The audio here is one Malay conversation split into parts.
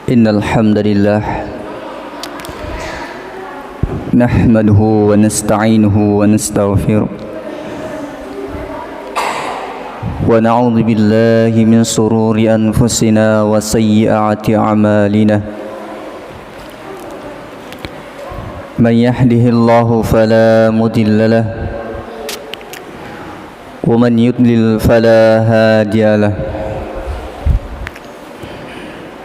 إن الحمد لله نحمده ونستعينه ونستغفره ونعوذ بالله من شرور أنفسنا وسيئات أعمالنا من يهده الله فلا مضل له ومن يضلل فلا هادي له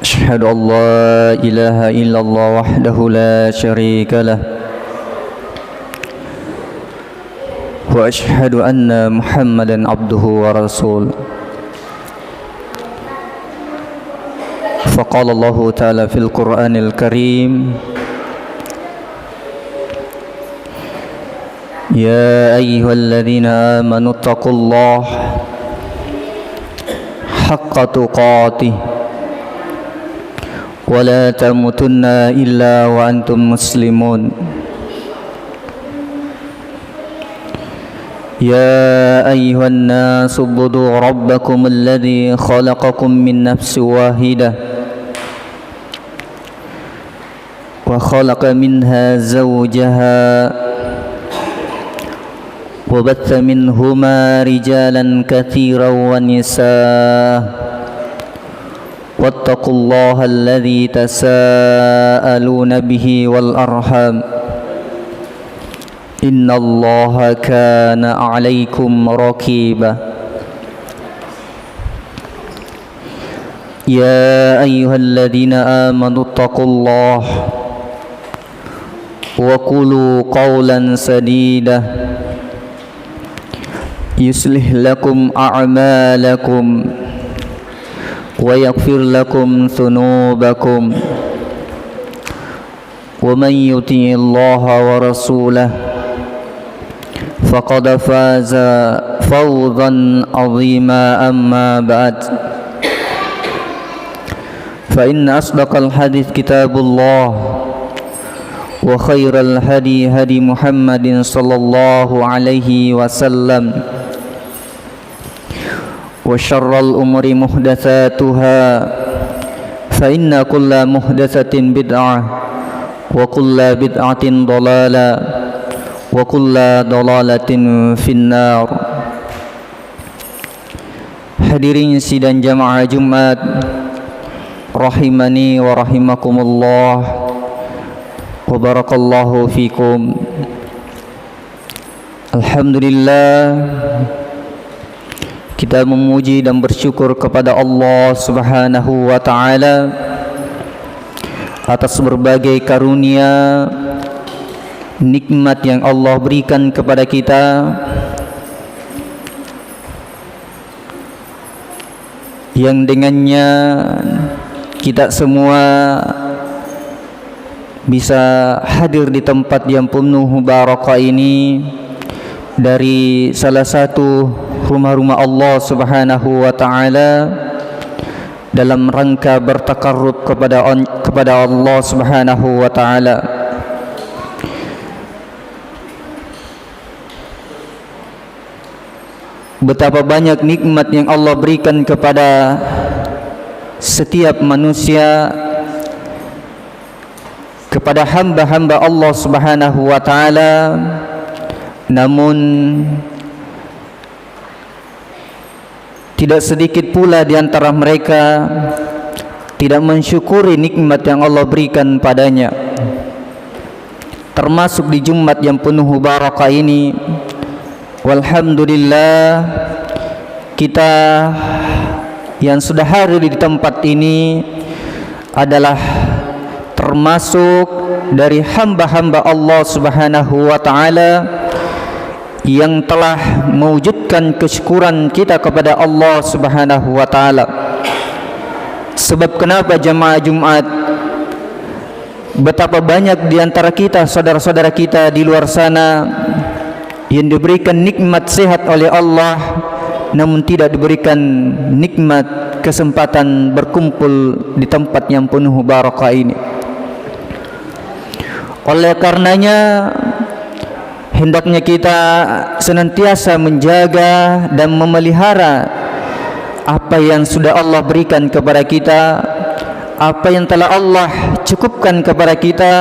أشهد أن لا إله إلا الله وحده لا شريك له وأشهد أن محمدا عبده ورسوله فقال الله تعالى في القرآن الكريم يا أيها الذين آمنوا اتقوا الله حق تقاته ولا تموتن إلا وأنتم مسلمون يا أيها الناس اعبدوا ربكم الذي خلقكم من نفس واحدة وخلق منها زوجها وبث منهما رجالا كثيرا ونساء واتقوا الله الذي تساءلون به والأرحام إن الله كان عليكم رقيبا يا أيها الذين آمنوا اتقوا الله وقولوا قولا سديدا يصلح لكم أعمالكم ويغفر لكم ذنوبكم ومن يطع الله ورسوله فقد فاز فوزا عظيما أما بعد فإن أصدق الحديث كتاب الله وخير الهدي هدي محمد صلى الله عليه وسلم وشر الأمور محدثاتها فإن كل محدثة بدعة وكل بدعة ضلالة وكل ضلالة في النار. Hadirin sidang jamaah Jumat rahimani wa rahimakumullah wa barakallahu fikum. Alhamdulillah, kita memuji dan bersyukur kepada Allah Subhanahu wa taala atas berbagai karunia nikmat yang Allah berikan kepada kita, yang dengannya kita semua bisa hadir di tempat yang penuh barakah ini, dari salah satu rumah-rumah Allah Subhanahu wa taala dalam rangka bertakarrub kepada Allah Subhanahu wa taala. Betapa banyak nikmat yang Allah berikan kepada setiap manusia, kepada hamba-hamba Allah Subhanahu wa taala, namun tidak sedikit pula di antara mereka tidak mensyukuri nikmat yang Allah berikan padanya. Termasuk di Jumat yang penuh barakah ini, walhamdulillah, kita yang sudah hadir di tempat ini adalah termasuk dari hamba-hamba Allah Subhanahu wa taala yang telah mewujudkan kesyukuran kita kepada Allah Subhanahu wa taala. Sebab kenapa jemaah Jumat, betapa banyak di antara kita, saudara-saudara kita di luar sana yang diberikan nikmat sehat oleh Allah, namun tidak diberikan nikmat kesempatan berkumpul di tempat yang penuh barakah ini. Oleh karenanya, hendaknya kita senantiasa menjaga dan memelihara apa yang sudah Allah berikan kepada kita, apa yang telah Allah cukupkan kepada kita,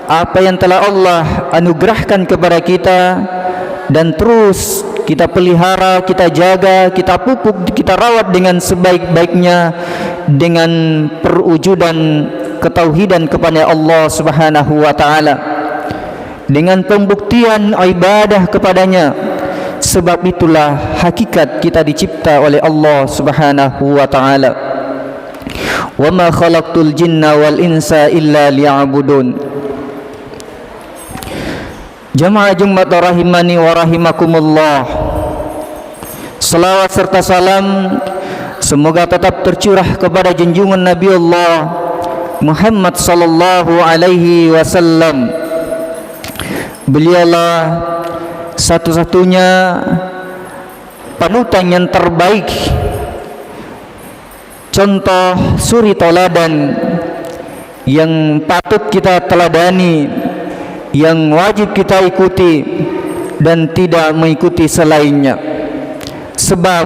apa yang telah Allah anugerahkan kepada kita, dan terus kita pelihara, kita jaga, kita pupuk, kita rawat dengan sebaik-baiknya dengan perwujudan ketauhidan kepada Allah Subhanahu wa taala, dengan pembuktian ibadah kepadanya. Sebab itulah hakikat kita dicipta oleh Allah Subhanahu wa taala. Wa ma khalaqtul jinna wal insa illa liya'budun. Jamaah Jumat rahimani wa rahimakumullah. Salawat serta salam semoga tetap tercurah kepada junjungan Nabi Allah Muhammad sallallahu alaihi wasallam. Beliaulah satu-satunya panutan yang terbaik, contoh suri tauladan yang patut kita teladani, yang wajib kita ikuti dan tidak mengikuti selainnya. Sebab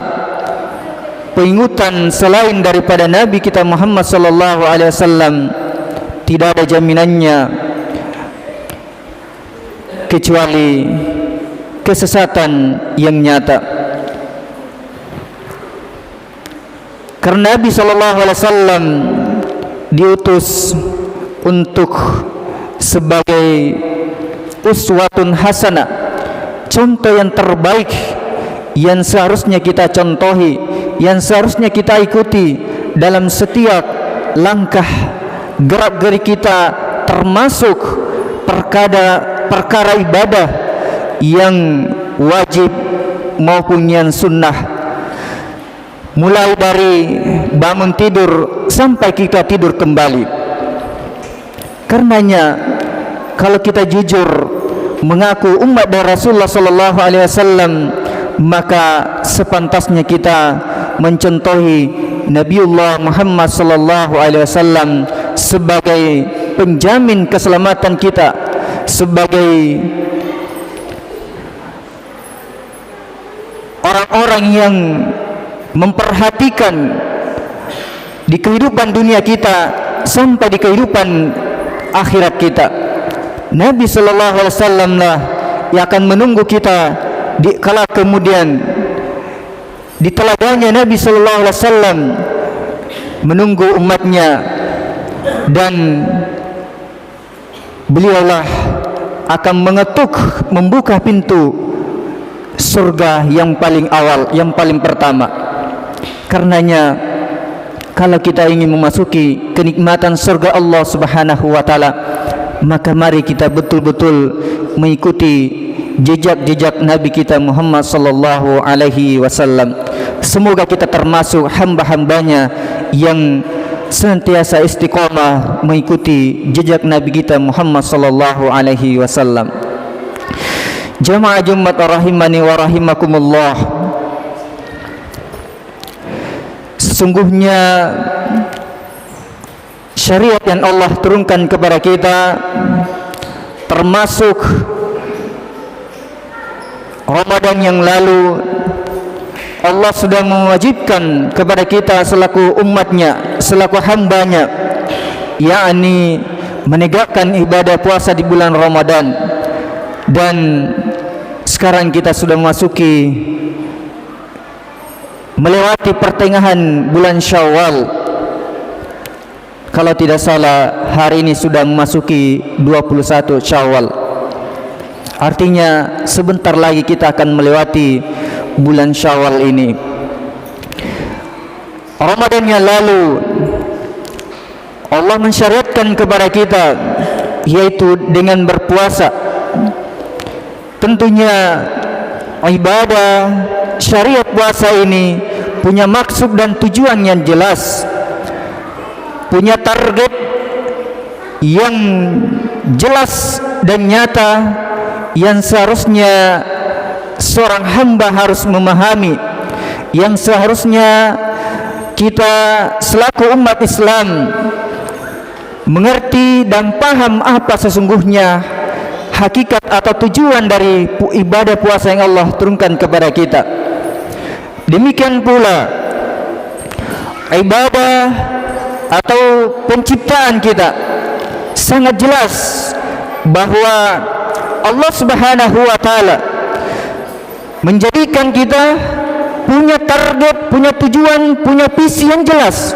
pengikutan selain daripada Nabi kita Muhammad sallallahu alaihi wasallam tidak ada jaminannya kecuali kesesatan yang nyata. Karena Nabi sallallahu alaihi wasallam diutus untuk sebagai uswatun hasanah, contoh yang terbaik yang seharusnya kita contohi, yang seharusnya kita ikuti dalam setiap langkah gerak-gerik kita, termasuk perkara ibadah yang wajib maupun yang sunnah, mulai dari bangun tidur sampai kita tidur kembali. Karenanya kalau kita jujur mengaku umat dari Rasulullah sallallahu alaihi wasallam, maka sepantasnya kita mencontohi Nabiullah Muhammad sallallahu alaihi wasallam sebagai penjamin keselamatan kita, sebagai orang-orang yang memperhatikan di kehidupan dunia kita sampai di kehidupan akhirat kita. Nabi sallallahu alaihi wasallam lah yang akan menunggu kita di kala kemudian. Di teladannya Nabi sallallahu alaihi wasallam menunggu umatnya, dan beliaulah akan mengetuk, membuka pintu surga yang paling awal, yang paling pertama. Karenanya kalau kita ingin memasuki kenikmatan surga Allah Subhanahu wa taala, maka mari kita betul-betul mengikuti jejak-jejak Nabi kita Muhammad sallallahu alaihi wasallam. Semoga kita termasuk hamba-hambanya yang senantiasa istiqamah mengikuti jejak Nabi kita Muhammad sallallahu alaihi wasallam. Jamaah Jumat rahimani wa rahimakumullah. Sesungguhnya syariat yang Allah turunkan kepada kita, termasuk Ramadan yang lalu, Allah sudah mewajibkan kepada kita selaku umatnya, selaku hambanya, yakni menegakkan ibadah puasa di bulan Ramadan. Dan sekarang kita sudah memasuki, melewati pertengahan bulan Syawal. Kalau tidak salah hari ini sudah memasuki 21 Syawal. Artinya sebentar lagi kita akan melewati bulan Syawal ini. Ramadan yang lalu Allah mensyariatkan kepada kita, yaitu dengan berpuasa. Tentunya ibadah syariat puasa ini punya maksud dan tujuan yang jelas, punya target yang jelas dan nyata, yang seharusnya seorang hamba harus memahami, yang seharusnya kita selaku umat Islam mengerti dan paham apa sesungguhnya hakikat atau tujuan dari ibadah puasa yang Allah turunkan kepada kita. Demikian pula ibadah atau penciptaan kita, sangat jelas bahwa Allah Subhanahu wa taala menjadikan kita punya target, punya tujuan, punya visi yang jelas,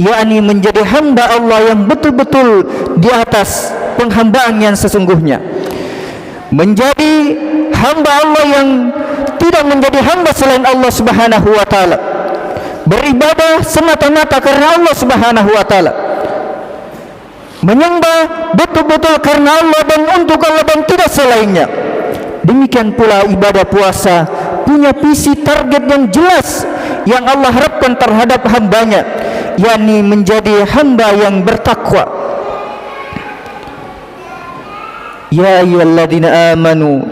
yakni menjadi hamba Allah yang betul-betul di atas penghambaan yang sesungguhnya, menjadi hamba Allah yang tidak menjadi hamba selain Allah Subhanahu wa taala, beribadah semata-mata karena Allah Subhanahu wa taala, menyembah betul-betul karena Allah dan untuk Allah dan tidak selainnya. Demikian pula ibadah puasa punya visi target yang jelas yang Allah harapkan terhadap hambanya, yakni menjadi hamba yang bertakwa. Ya ayyuhalladzina amanu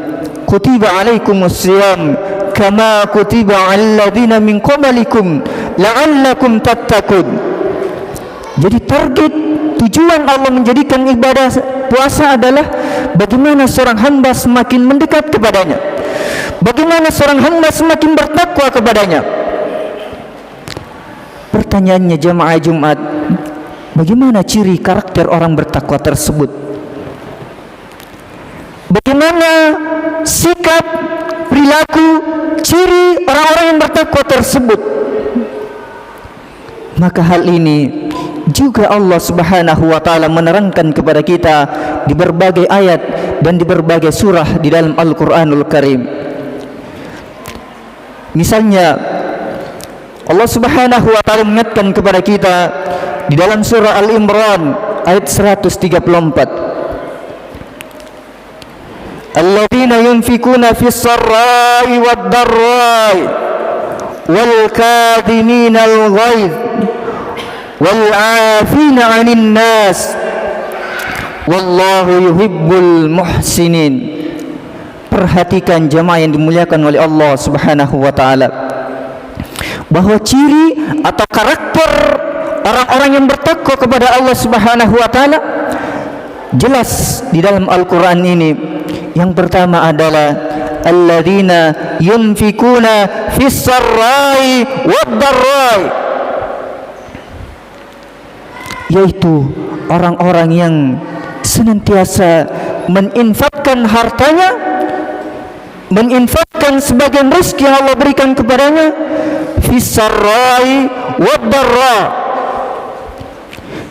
kutiba alaikumusiyam kama kutiba alal ladzina min qablikum la'allakum tattaqun. Jadi target tujuan Allah menjadikan ibadah puasa adalah bagaimana seorang hamba semakin mendekat kepadanya, bagaimana seorang hamba semakin bertakwa kepadanya. Pertanyaannya jamaah Jumat, bagaimana ciri karakter orang bertakwa tersebut? Bagaimana sikap, perilaku, ciri orang-orang yang bertakwa tersebut? Maka hal ini juga Allah Subhanahu wa taala menerangkan kepada kita di berbagai ayat dan di berbagai surah di dalam Al-Qur'anul Karim. Misalnya Allah Subhanahu wa taala mengingatkan kepada kita di dalam surah Al-Imran ayat 134. Alladzina yunfikuna fis sarra'i wad dharra'i wal kadhiminal ghaidh wal 'afina 'anil nas wallahu yuhibbul muhsinin. Perhatikan jemaah yang dimuliakan oleh Allah Subhanahu wa taala, bahwa ciri atau karakter orang-orang yang bertakwa kepada Allah Subhanahu wa taala jelas di dalam Al-Qur'an ini. Yang pertama adalah alladzina yunfikuna fis sarra'i wad dharra'i, yaitu orang-orang yang senantiasa menginfakkan hartanya, menginfakkan sebagian rezeki yang Allah berikan kepadanya, fis sarra'i wad dharra',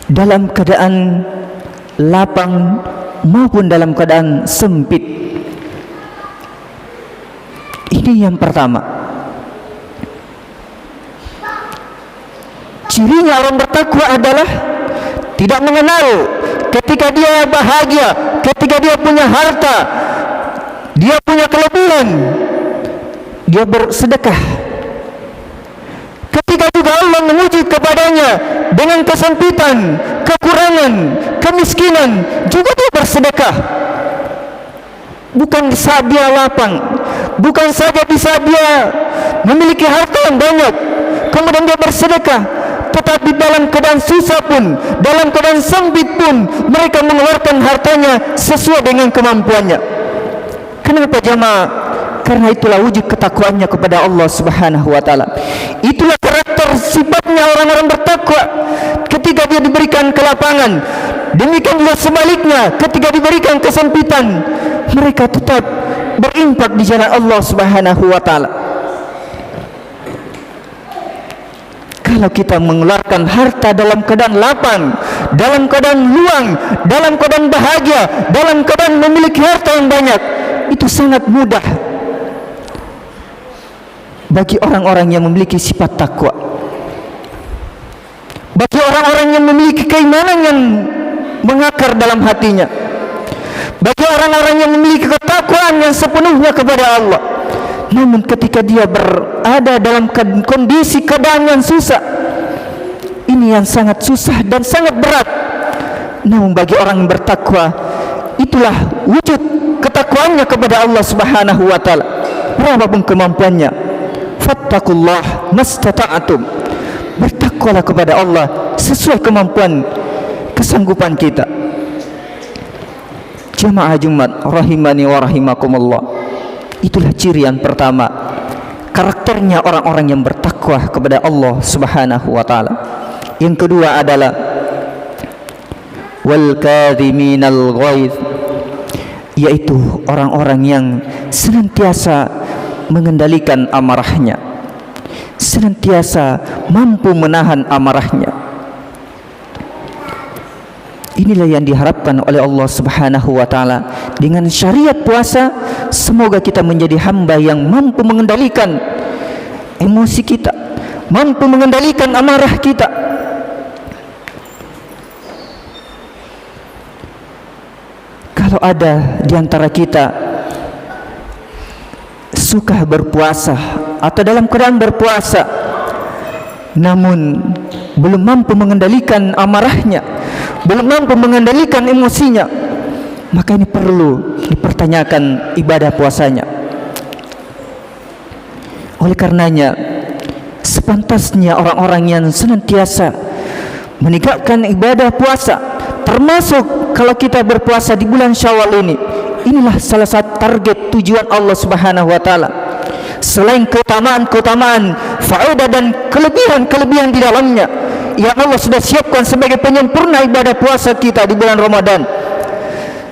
dalam keadaan lapang maupun dalam keadaan sempit. Ini yang pertama. Cirinya orang bertakwa adalah tidak mengenal ketika dia bahagia, ketika dia punya harta, dia punya kelebihan, dia bersedekah. Ketika juga Allah menguji kepadanya dengan kesempitan, kekurangan, kemiskinan, juga dia bersedekah. Bukan saat dia lapang, bukan saja di saat dia memiliki harta yang banyak kemudian dia bersedekah, tetapi dalam keadaan susah pun, dalam keadaan sempit pun, mereka mengeluarkan hartanya sesuai dengan kemampuannya. Kenapa jemaah? Karena itulah wujud ketakwaannya kepada Allah Subhanahu wa taala. Itulah karakter sifatnya orang-orang bertakwa ketika dia diberikan kelapangan. Demikian juga sebaliknya, ketika diberikan kesempitan, mereka tetap berinfak di jalan Allah Subhanahu wa taala. Kalau kita mengeluarkan harta dalam keadaan lapang, dalam keadaan luang, dalam keadaan bahagia, dalam keadaan memiliki harta yang banyak, itu sangat mudah bagi orang-orang yang memiliki sifat takwa, bagi orang-orang yang memiliki keimanan yang mengakar dalam hatinya, bagi orang-orang yang memiliki ketakwaan yang sepenuhnya kepada Allah. Namun ketika dia berada dalam kondisi keadaan yang susah, ini yang sangat susah dan sangat berat. Namun bagi orang yang bertakwa, itulah wujud ketakwaannya kepada Allah Subhanahu wa taala. Berapapun kemampuannya, fattakullah mastata'atum, bertakwalah kepada Allah sesuai kemampuan kesanggupan kita. Jemaah Jumat rahimani wa rahimakumullah, itulah ciri yang pertama, karakternya orang-orang yang bertakwa kepada Allah Subhanahu wa taala. Yang kedua adalah wal kadhiminal ghaidh, yaitu orang-orang yang senantiasa mengendalikan amarahnya, senantiasa mampu menahan amarahnya. Inilah yang diharapkan oleh Allah Subhanahu wa taala dengan syariat puasa. Semoga kita menjadi hamba yang mampu mengendalikan emosi kita, mampu mengendalikan amarah kita. Kalau ada di antara kita suka berpuasa atau dalam keadaan berpuasa namun belum mampu mengendalikan amarahnya, belum mampu mengendalikan emosinya, maka ini perlu dipertanyakan ibadah puasanya. Oleh karenanya, sepantasnya orang-orang yang senantiasa menegakkan ibadah puasa, termasuk kalau kita berpuasa di bulan Syawal ini, inilah salah satu target tujuan Allah Subhanahu wa taala. Selain keutamaan-keutamaan, faedah dan kelebihan-kelebihan di dalamnya yang Allah sudah siapkan sebagai penyempurna ibadah puasa kita di bulan Ramadan,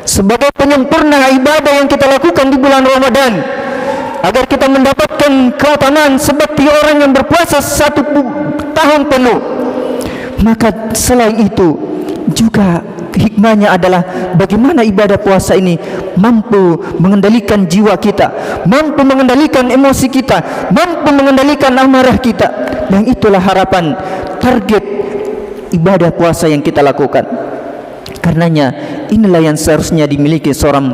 sebagai penyempurna ibadah yang kita lakukan di bulan Ramadan, agar kita mendapatkan keutamaan seperti orang yang berpuasa 1 tahun penuh. Maka selain itu juga hikmahnya adalah bagaimana ibadah puasa ini mampu mengendalikan jiwa kita, mampu mengendalikan emosi kita, mampu mengendalikan amarah kita. Dan itulah harapan, target ibadah puasa yang kita lakukan. Karenanya inilah yang seharusnya dimiliki seorang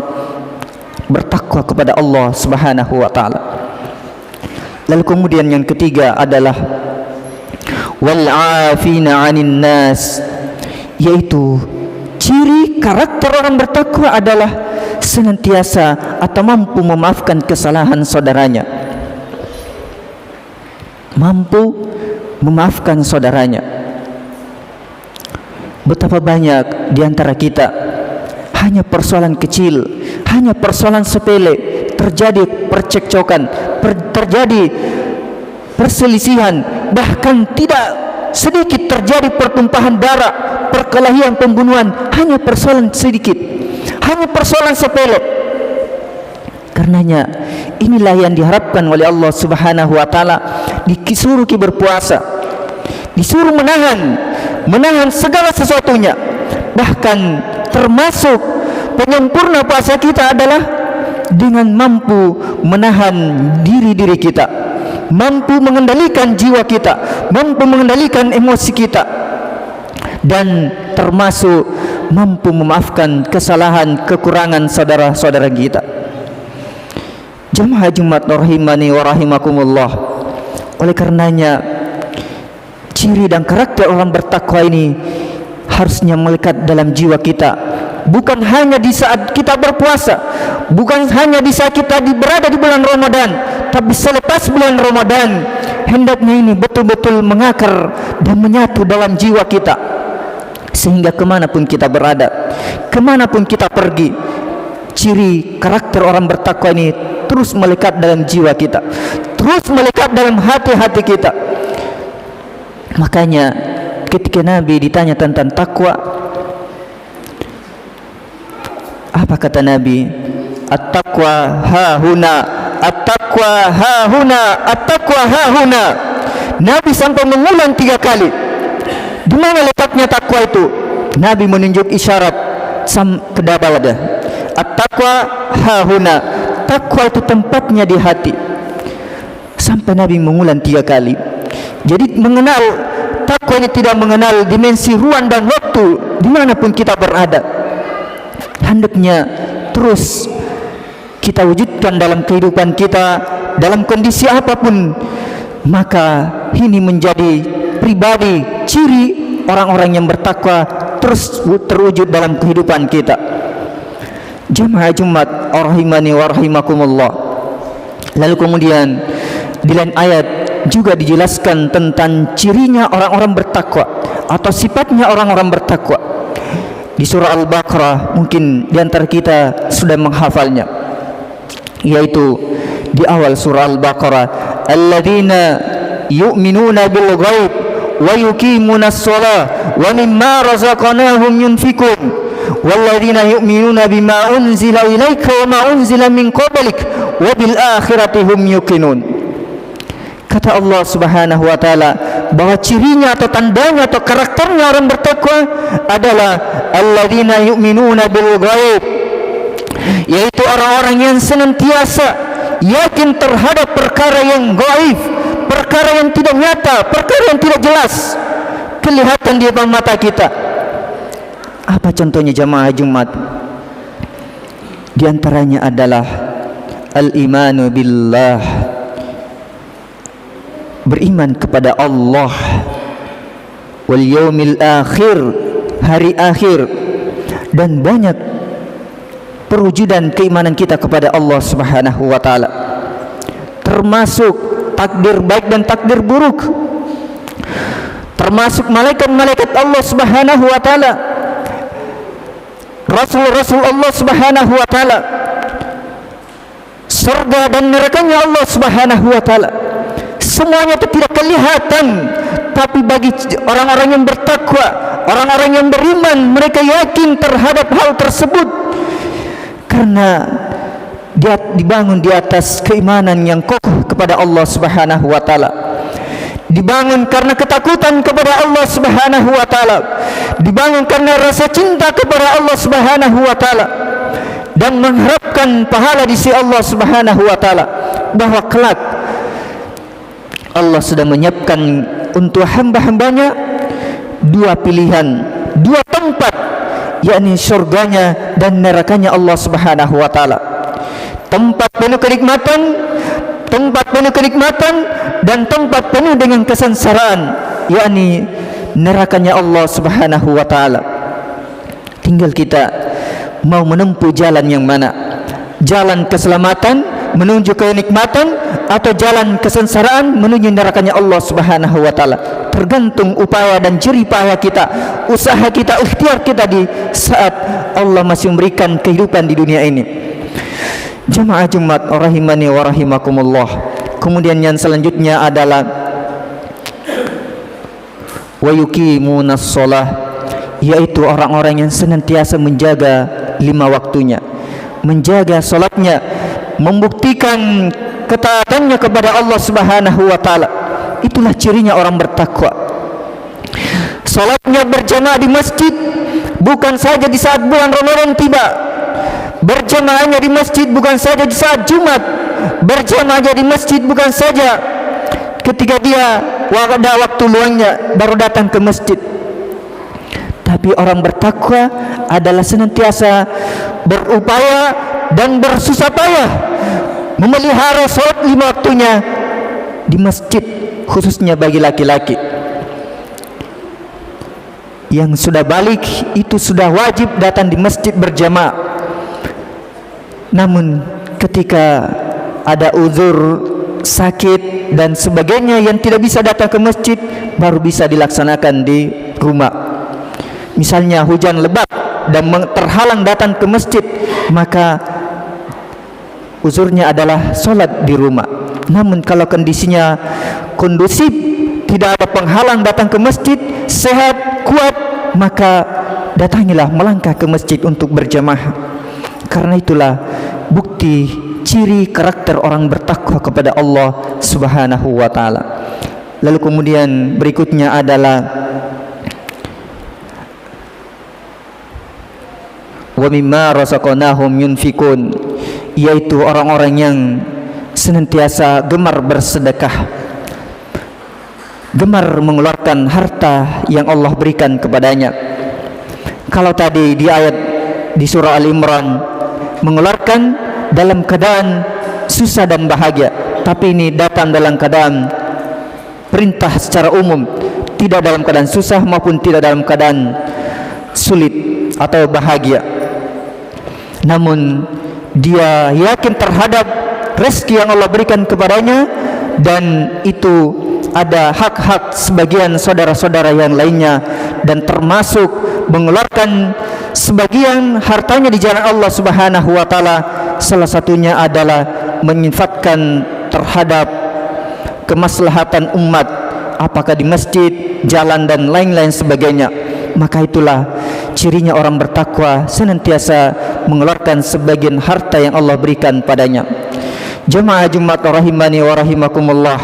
bertakwa kepada Allah Subhanahu wa taala. Lalu kemudian yang ketiga adalah wal 'afina 'anil nas, yaitu ciri karakter orang bertakwa adalah senantiasa atau mampu memaafkan kesalahan saudaranya, mampu memaafkan saudaranya. Betapa banyak di antara kita hanya persoalan kecil, hanya persoalan sepele, terjadi percekcokan, terjadi perselisihan, bahkan tidak sedikit terjadi pertumpahan darah, perkelahian, pembunuhan, hanya persoalan sedikit, hanya persoalan sepele. Karenanya inilah yang diharapkan oleh Allah Subhanahu wa taala. Disuruh kita berpuasa, disuruh menahan segala sesuatunya. Bahkan termasuk penyempurna puasa kita adalah dengan mampu menahan diri kita, mampu mengendalikan jiwa kita, mampu mengendalikan emosi kita, dan termasuk mampu memaafkan kesalahan, kekurangan saudara-saudara kita. Jemaah Jumat rahimani wa rahimakumullah. Oleh karenanya ciri dan karakter orang bertakwa ini harusnya melekat dalam jiwa kita, bukan hanya di saat kita berpuasa, bukan hanya di saat kita berada di bulan Ramadan, tapi selepas bulan Ramadan hendaknya ini betul-betul mengakar dan menyatu dalam jiwa kita, sehingga kemanapun kita berada, kemanapun kita pergi, ciri karakter orang bertakwa ini terus melekat dalam jiwa kita, terus melekat dalam hati-hati kita. Makanya ketika Nabi ditanya tentang takwa, apa kata Nabi? At-taqwa hahuna, at-taqwa hahuna, at-taqwa hahuna. Nabi sampai mengulang 3 kali. Di mana letaknya takwa itu? Nabi menunjuk isyarat kedua wadah. At-taqwa hahuna. Takwa itu tempatnya di hati. Sampai Nabi mengulang 3 kali. Jadi mengenal takwa ini tidak mengenal dimensi ruang dan waktu dimanapun kita berada. Hendaknya terus kita wujudkan dalam kehidupan kita, dalam kondisi apapun. Maka ini menjadi pribadi, ciri orang-orang yang bertakwa terus terwujud dalam kehidupan kita. Jemaah Jumat rahimani wa rahimakumullah. Lalu kemudian di lain ayat juga dijelaskan tentang cirinya orang-orang bertakwa atau sifatnya orang-orang bertakwa. Di surah Al-Baqarah, mungkin di antara kita sudah menghafalnya, yaitu di awal surah Al-Baqarah, alladzina yu'minuna bil ghaib, wa yuqimunas shalah wa mimma razaqnahum yunfikun walladzina yu'minuna bima unzila ilaika wa ma unzila min qablik wa bil akhirati hum yuqinun. Kata Allah Subhanahu wa taala bahwa cirinya atau tandanya atau karakternya orang bertakwa adalah alladzina yu'minuna bil ghaib, yaitu orang-orang yang senantiasa yakin terhadap perkara yang gaib, perkara yang tidak nyata, perkara yang tidak jelas kelihatan di depan mata kita. Apa contohnya jamaah Jumat? Di antaranya adalah al-imanu billah, beriman kepada Allah, wal yaumil akhir, hari akhir, dan banyak perwujudan keimanan kita kepada Allah Subhanahu wa taala, termasuk takdir baik dan takdir buruk, termasuk malaikat-malaikat Allah Subhanahu wa taala, rasul-rasul Allah Subhanahu wa taala, surga dan nerakanya Allah Subhanahu wa taala. Semuanya itu tidak kelihatan, tapi bagi orang-orang yang bertakwa, orang-orang yang beriman, mereka yakin terhadap hal tersebut karena dia dibangun di atas keimanan yang kokoh kepada Allah Subhanahu wa taala, dibangun karena ketakutan kepada Allah Subhanahu wa taala, dibangun karena rasa cinta kepada Allah Subhanahu wa taala, dan mengharapkan pahala di sisi Allah Subhanahu wa taala, bahwa kelak Allah sudah menyiapkan untuk hamba-hambanya dua pilihan, dua tempat, yakni surganya dan nerakanya Allah Subhanahu wa taala. Tempat penuh kenikmatan, tempat penuh kenikmatan, dan tempat penuh dengan kesengsaraan, yakni nerakanya Allah Subhanahu wa taala. Tinggal kita mau menempuh jalan yang mana, jalan keselamatan menuju kenikmatan atau jalan kesengsaraan menuju nerakanya Allah Subhanahu wa taala. Tergantung upaya dan jerih payah kita, usaha kita, ikhtiar kita di saat Allah masih memberikan kehidupan di dunia ini. Jamaah Jumat rahimani wa rahimakumullah. Kemudian yang selanjutnya adalah wa yuqimunas shalah, yaitu orang-orang yang senantiasa menjaga 5 waktunya, menjaga salatnya, membuktikan ketaatannya kepada Allah Subhanahu wa taala. Itulah cirinya orang bertakwa. Salatnya berjamaah di masjid, bukan saja di saat bulan Ramadan tiba. Berjamaahnya di masjid bukan saja di saat Jumat. Berjamaahnya di masjid bukan saja ketika dia ada waktu luangnya baru datang ke masjid. Tapi orang bertakwa adalah senantiasa berupaya dan bersusah payah memelihara salat 5 waktunya di masjid, khususnya bagi laki-laki. Yang sudah balik itu sudah wajib datang di masjid berjamaah. Namun ketika ada uzur, sakit dan sebagainya yang tidak bisa datang ke masjid, baru bisa dilaksanakan di rumah. Misalnya hujan lebat dan terhalang datang ke masjid, maka uzurnya adalah sholat di rumah. Namun kalau kondisinya kondusif, tidak ada penghalang datang ke masjid, sehat, kuat, maka datangilah, melangkah ke masjid untuk berjamaah. Karena itulah bukti ciri karakter orang bertakwa kepada Allah Subhanahu wa taala. Lalu kemudian berikutnya adalah wa mimma razaqnahum yunfikun, yaitu orang-orang yang senantiasa gemar bersedekah, gemar mengeluarkan harta yang Allah berikan kepadanya. Kalau tadi di ayat di surah Al-Imran mengeluarkan dalam keadaan susah dan bahagia, tapi ini datang dalam keadaan perintah secara umum, tidak dalam keadaan susah maupun tidak dalam keadaan sulit atau bahagia. Namun dia yakin terhadap rezeki yang Allah berikan kepadanya, dan itu ada hak-hak sebagian saudara-saudara yang lainnya, dan termasuk mengeluarkan sebagian hartanya di jalan Allah Subhanahu wa taala. Salah satunya adalah menginfakkan terhadap kemaslahatan umat, apakah di masjid jalan dan lain-lain sebagainya. Maka itulah cirinya orang bertakwa, senantiasa mengeluarkan sebagian harta yang Allah berikan padanya. Jemaah Jumat rahimani wa rahimakumullah,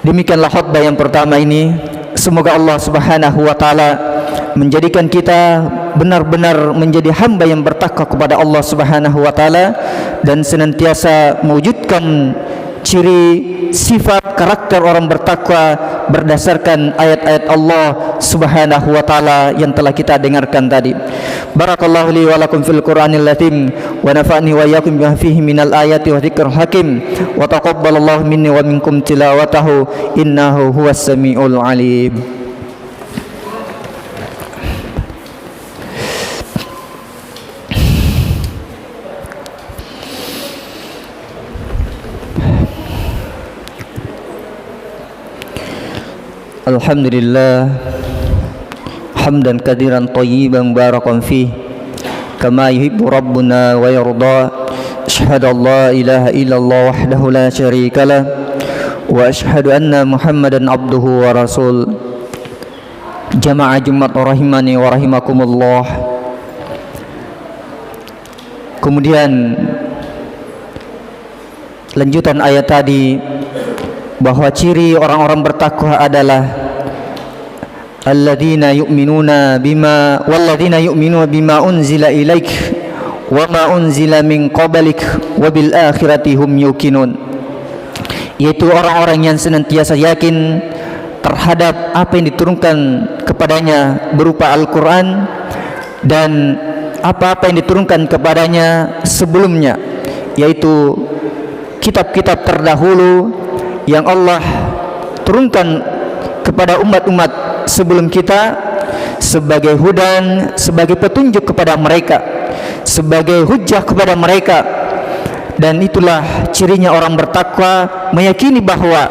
demikianlah khutbah yang pertama ini. Semoga Allah Subhanahu wa taala menjadikan kita benar-benar menjadi hamba yang bertakwa kepada Allah Subhanahu wa taala dan senantiasa mewujudkan ciri sifat karakter orang bertakwa berdasarkan ayat-ayat Allah Subhanahu wa taala yang telah kita dengarkan tadi. Barakallahu li wa lakum fil Qur'anil Azim wa nafa'ni wa iyyakum bima fihi minal ayati wa dzikril hakim wa taqabbalallahu minni wa minkum tilawatahu innahu huwas samiul alim. Alhamdulillah hamdan katsiran thayyiban barakan fih kama yuhibbu rabbuna wa yarda. Asyhadu an la ilaha illallah wahdahu la syarikalah wa asyhadu anna Muhammadan abduhu wa rasul. Jamaah Jumat rahimani wa rahimakumullah. Kemudian lanjutan ayat tadi, bahwa ciri orang-orang bertakwa adalah alladzina yu'minuna bima unzila ilaik wa ma unzila min qablik wa bil akhirati hum yuqinun, yaitu orang-orang yang senantiasa yakin terhadap apa yang diturunkan kepadanya berupa Al-Quran dan apa-apa yang diturunkan kepadanya sebelumnya, yaitu kitab-kitab terdahulu yang Allah turunkan kepada umat-umat sebelum kita sebagai hudan, sebagai petunjuk kepada mereka, sebagai hujjah kepada mereka. Dan itulah cirinya orang bertakwa, meyakini bahwa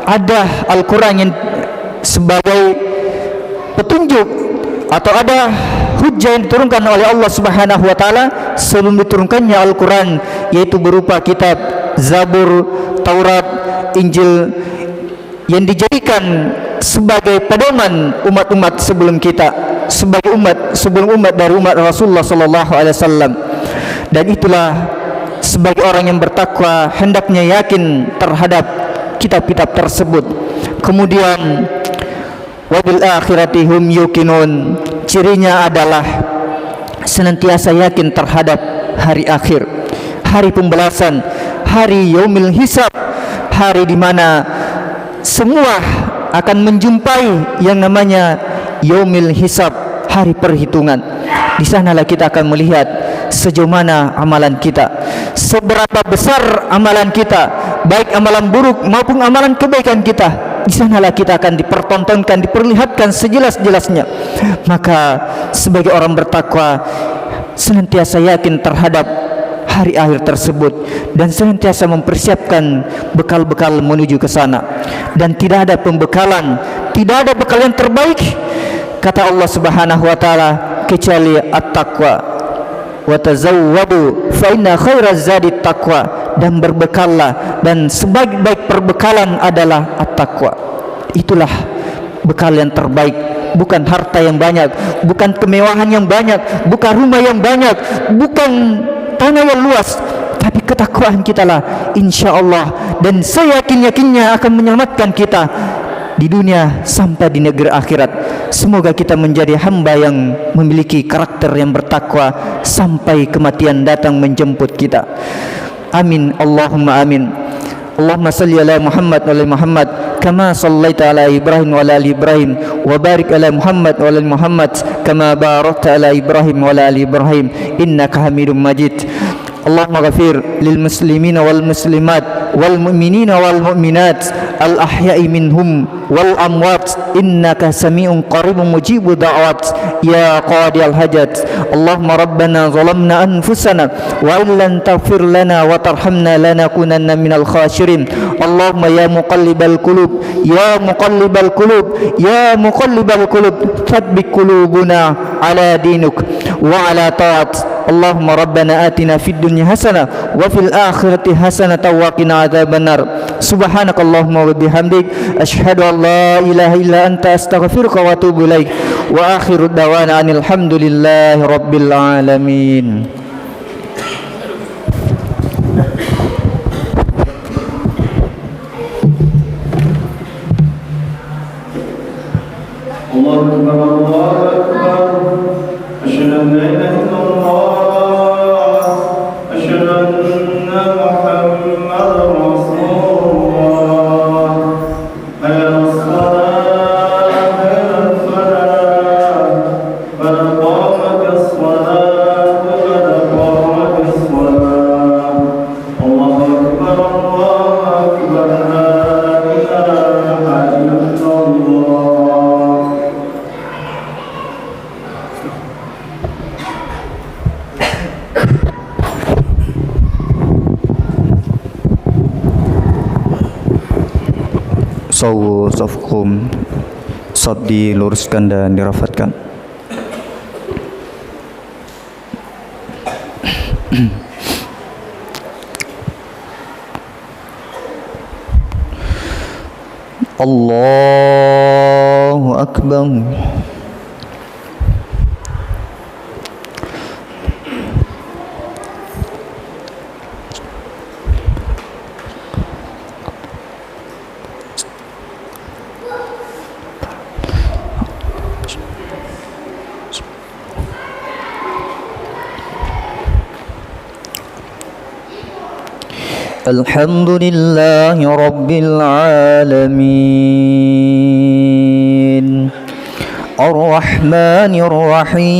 ada Al-Quran yang sebagai petunjuk atau ada hujjah yang diturunkan oleh Allah Subhanahu wa taala sebelum diturunkannya Al-Quran, yaitu berupa kitab Zabur, Taurat, Injil, yang dijadikan sebagai pedoman umat-umat sebelum kita, sebagai sebelum umat dari umat Rasulullah sallallahu alaihi wasallam. Dan itulah sebagai orang yang bertakwa hendaknya yakin terhadap kitab-kitab tersebut. Kemudian wabil akhirati hum yuqinun, cirinya adalah senantiasa yakin terhadap hari akhir, hari pembalasan, hari yaumil hisab, hari di mana semua akan menjumpai yang namanya yaumil hisab, hari perhitungan. Di sanalah kita akan melihat sejauh mana amalan kita, seberapa besar amalan kita, baik amalan buruk maupun amalan kebaikan kita. Di sanalah kita akan dipertontonkan, diperlihatkan sejelas-jelasnya. Maka sebagai orang bertakwa senantiasa yakin terhadap hari akhir tersebut dan senantiasa mempersiapkan bekal-bekal menuju ke sana. Dan tidak ada pembekalan, tidak ada bekal yang terbaik, kata Allah Subhanahu wa taala, kecuali at-taqwa. Wa tazawwadu fa inna khairaz zadi taqwa, dan berbekallah, dan sebaik-baik perbekalan adalah at-taqwa. Itulah bekal yang terbaik, bukan harta yang banyak, bukan kemewahan yang banyak, bukan rumah yang banyak, bukan tanah yang luas, tapi ketakwaan kita lah insyaallah, dan saya yakin-yakinnya akan menyelamatkan kita di dunia sampai di negeri akhirat. Semoga kita menjadi hamba yang memiliki karakter yang bertakwa sampai kematian datang menjemput kita. Amin, Allahumma amin. Allahumma salli ala Muhammad wa ala Muhammad kama sallaita ala Ibrahim wa ala ali Ibrahim, wa barik ala Muhammad wa ala Muhammad kama barakta ala Ibrahim wa ala ali Ibrahim innaka Hamidum Majid. Allahumma ghafir lil muslimina wal muslimat wal mu'minina wal mu'minat al ahya'i minhum wal amwat innaka sami'un qaribun mujibud da'wat ya qadiyal hajat. Allahumma rabbana zalamna anfusana wa illam taghfir lana wa tarhamna lanakunanna minal khasirin. Allahumma ya muqallibal qulub ya muqallibal qulub ya muqallibal qulub tsabbit qulubuna ala dinuk wa ala ta'at Allahumma rabbana atina fid dunya hasanah wa fil akhirati hasanah wa qina adzabannar. Subhanakallahumma wa bihamdik asyhadu an la ilaha illa anta astaghfiruka wa atubu ilaik. Wa akhiru da'wana anil hamdulillahi rabbil alamin. Allahu Akbar, Allahu Akbar. Asyhadu an la ilaha illallah, asyhadu anna Muhammadar Rasulullah. Hayya 'alas shalah, hayya 'alal falah, qad qamatis shalah, qad qamatis shalah. Allahu Akbar, Allahu Akbar, la ilaha illallah. Sawu safkum, saf diluruskan dan dirafatkan. Allahu Akbar. Alhamdulillahi rabbil alamin, ar-rahmanir rahim,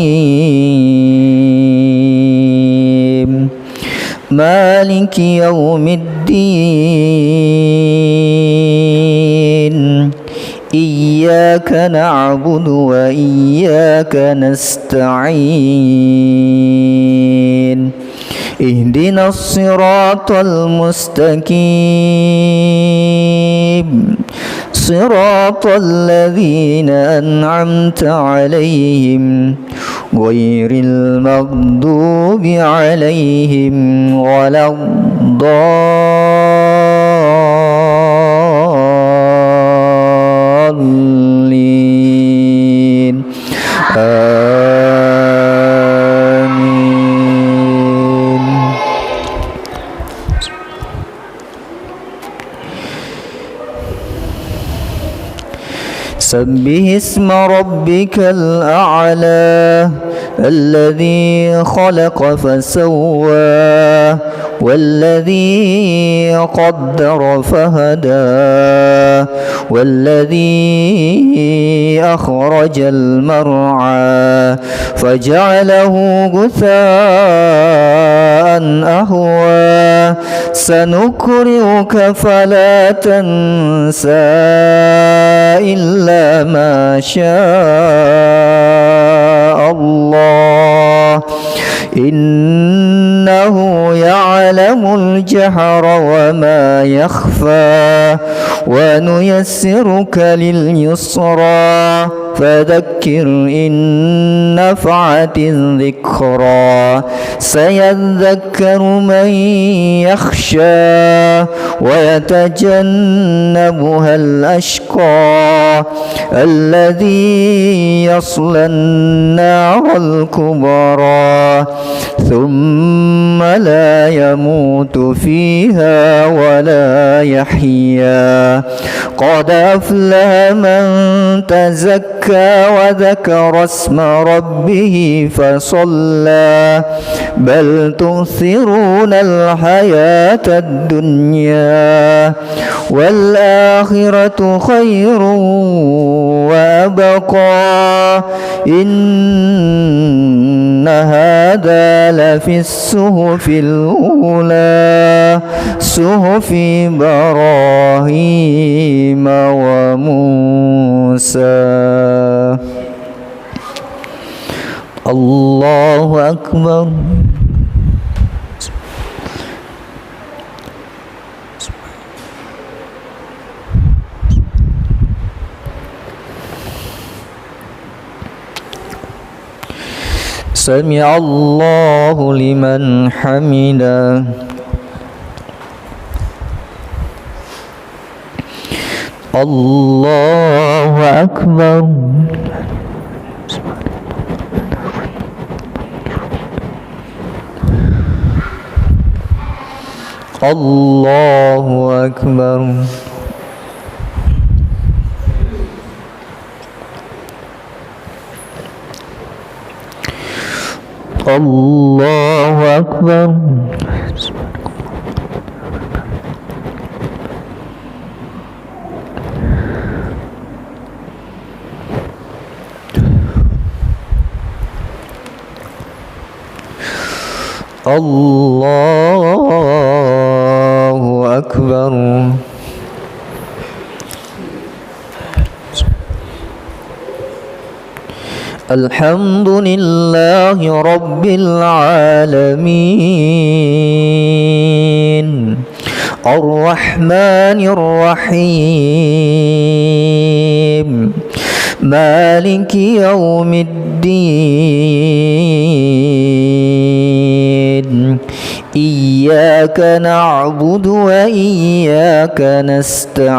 maliki yaumiddin, iyyaka na'budu wa iyyaka nasta'in, ihdinas siratal mustaqim, siratal ladzina an'amta 'alaihim ghairil maghdubi 'alaihim waladdallin. سبح اسم ربك الأعلى الذي خلق فسوى والذي قدر فهدى والذي أخرج المرعى فجعله غثاء أهوى سنقرئك فلا تنسى إلا ما شاء الله إنه يعلم الجهر وما يخفى ونيسرك لليسرى فذكر إن نفعت الذكرى سيذكر من يخشى ويتجنبها الأشقى الذي يصلى النار الكبرى ثم لا يموت فيها ولا يحيا قد أفلح من تزكى وذكر اسم ربه فصلى بل تؤثرون الحياة الدنيا والآخرة خير وأبقى إن هذا لفي الصحف الأولى صحف إبراهيم وموسى. الله أكبر. سمع الله لمن حمده الله أكبر الله أكبر الله أكبر الله أكبر الحمد لله رب العالمين الرحمن الرحيم مالك يوم الدين إياك نعبد وإياك نستعين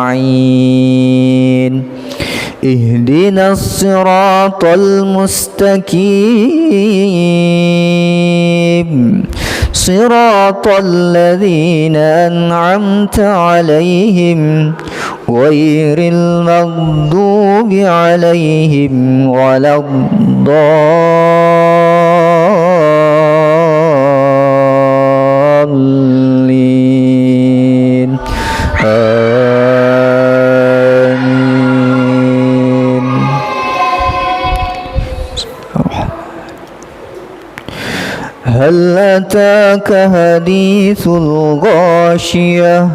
اهدنا الصراط المستقيم صراط الذين أنعمت عليهم غير المغضوب عليهم ولا الضالين آمين هل أتاك حديث الغاشية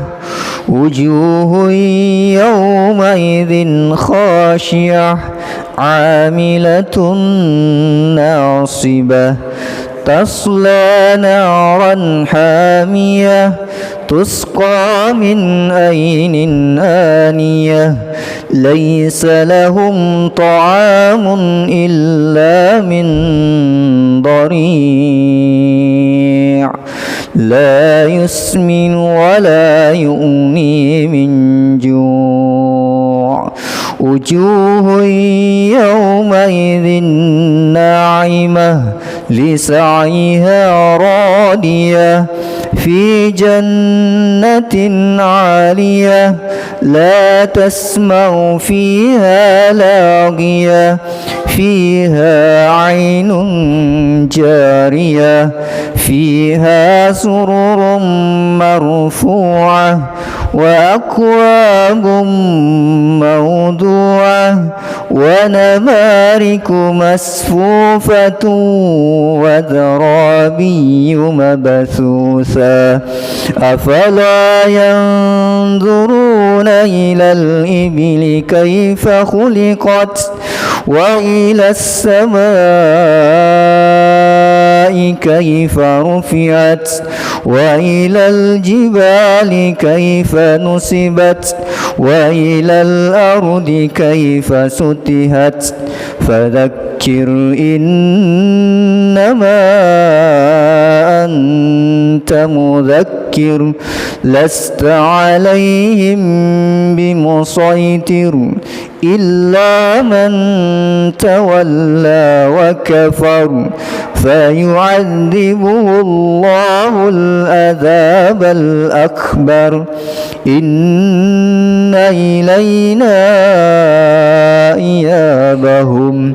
وجوه يومئذ خاشعة عاملة ناصبة تصلى نارا حامية تسقى من عين آنية ليس لهم طعام إلا من ضريع لا يسمن ولا يغني من جوع وجوه يومئذ ناعمة لسعيها راضية في جنة عالية لا تسمع فيها لاغية فيها عين جارية فيها سرر مرفوعة وأكواب موضوعة ونمارك مصفوفة وزرابي مبثوثة أفلا ينظرون إلى الإبل كيف خلقت وإلى السماء كيف رفعت وإلى الجبال كيف نصبت وإلى الأرض كيف سطحت فذكر إنما أنت مذكر لست عليهم بمسيطر إلا من تولى وكفر فيعذبه الله العذاب الأكبر إن إلينا إيابهم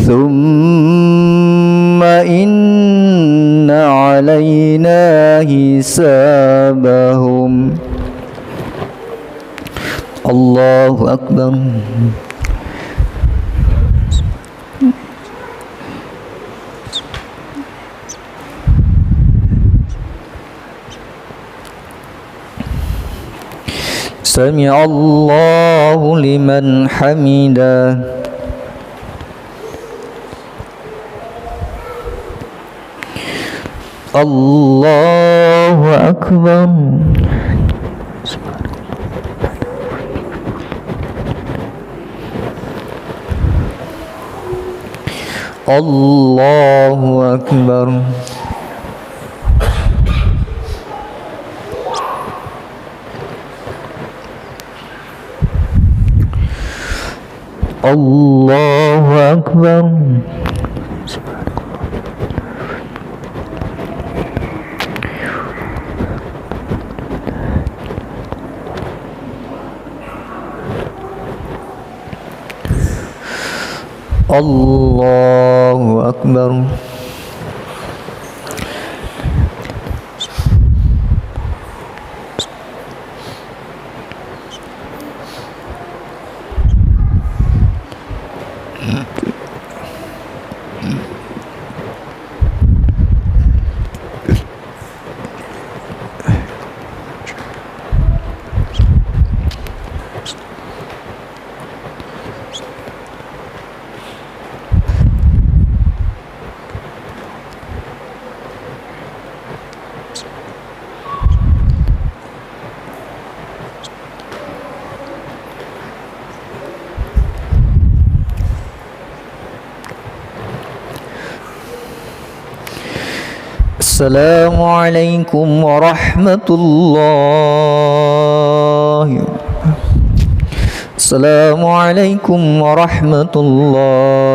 ثم إن علينا حسابهم الله أكبر سمع الله لمن حمده الله أكبر Allahu Akbar. Allahu Akbar. Allahu Akbar. Assalamualaikum warahmatullahi. Assalamualaikum warahmatullahi